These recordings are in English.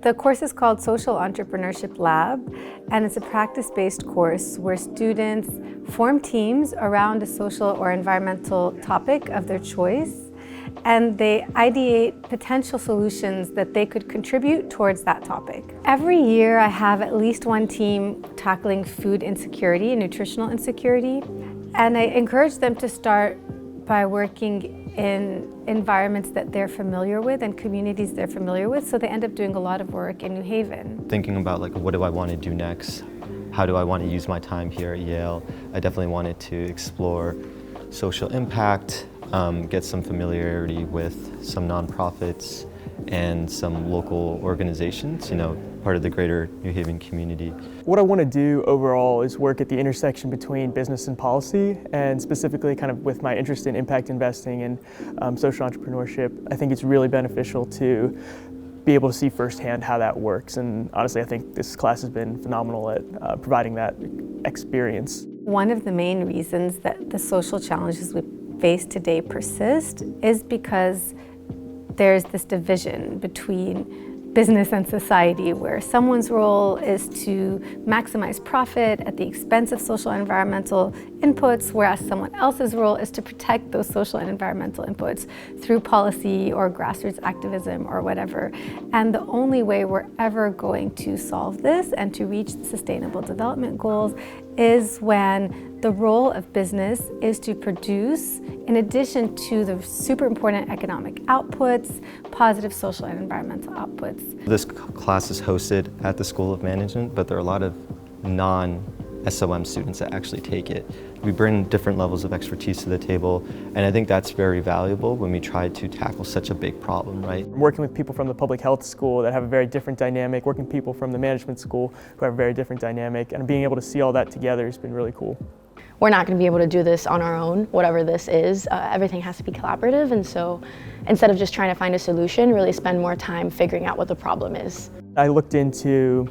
The course is called Social Entrepreneurship Lab, and it's a practice-based course where students form teams around a social or environmental topic of their choice, and they ideate potential solutions that they could contribute towards that topic. Every year I have at least one team tackling food insecurity and nutritional insecurity, and I encourage them to start by working in environments that they're familiar with and communities they're familiar with, so they end up doing a lot of work in New Haven. Thinking about what do I want to do next? How do I want to use my time here at Yale? I definitely wanted to explore social impact, get some familiarity with some nonprofits and some local organizations, part of the greater New Haven community. What I want to do overall is work at the intersection between business and policy, and specifically kind of with my interest in impact investing and social entrepreneurship. I think it's really beneficial to be able to see firsthand how that works, and honestly I think this class has been phenomenal at providing that experience. One of the main reasons that the social challenges we face today persist is because there's this division between business and society, where someone's role is to maximize profit at the expense of social and environmental inputs, whereas someone else's role is to protect those social and environmental inputs through policy or grassroots activism or whatever. And the only way we're ever going to solve this and to reach the Sustainable Development Goals is when the role of business is to produce, in addition to the super important economic outputs, positive social and environmental outputs. This class is hosted at the School of Management, but there are a lot of non-SOM students that actually take it. We bring different levels of expertise to the table, and I think that's very valuable when we try to tackle such a big problem, right? I'm working with people from the public health school that have a very different dynamic, working with people from the management school who have a very different dynamic, and being able to see all that together has been really cool. We're not going to be able to do this on our own, whatever this is. Everything has to be collaborative, and so instead of just trying to find a solution, really spend more time figuring out what the problem is. I looked into,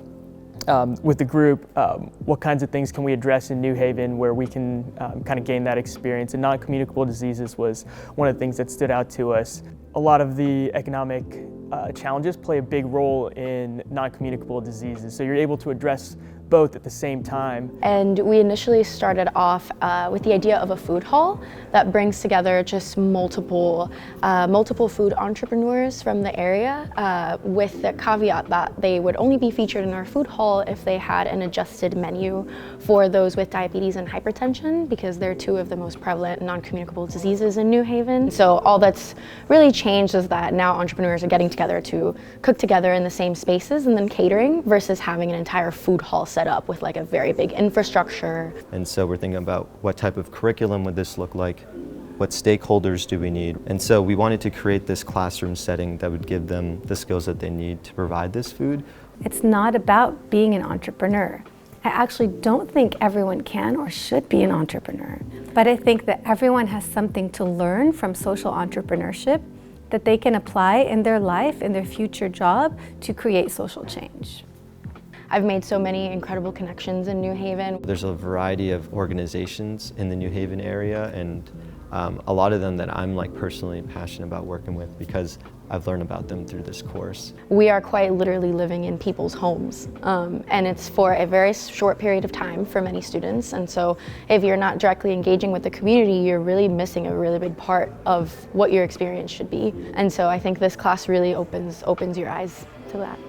with the group, what kinds of things can we address in New Haven where we can kind of gain that experience, and non-communicable diseases was one of the things that stood out to us. A lot of the economic challenges play a big role in non-communicable diseases, so you're able to address both at the same time. And we initially started off with the idea of a food hall that brings together just multiple food entrepreneurs from the area, with the caveat that they would only be featured in our food hall if they had an adjusted menu for those with diabetes and hypertension, because they're two of the most prevalent non-communicable diseases in New Haven. So all that's really changed is that now entrepreneurs are getting together to cook together in the same spaces and then catering, versus having an entire food hall set up with a very big infrastructure. And so we're thinking about what type of curriculum would this look like? What stakeholders do we need? And so we wanted to create this classroom setting that would give them the skills that they need to provide this food. It's not about being an entrepreneur. I actually don't think everyone can or should be an entrepreneur, but I think that everyone has something to learn from social entrepreneurship that they can apply in their life, in their future job, to create social change. I've made so many incredible connections in New Haven. There's a variety of organizations in the New Haven area, and a lot of them that I'm personally passionate about working with because I've learned about them through this course. We are quite literally living in people's homes, and it's for a very short period of time for many students, and so if you're not directly engaging with the community, you're really missing a really big part of what your experience should be. And so I think this class really opens your eyes to that.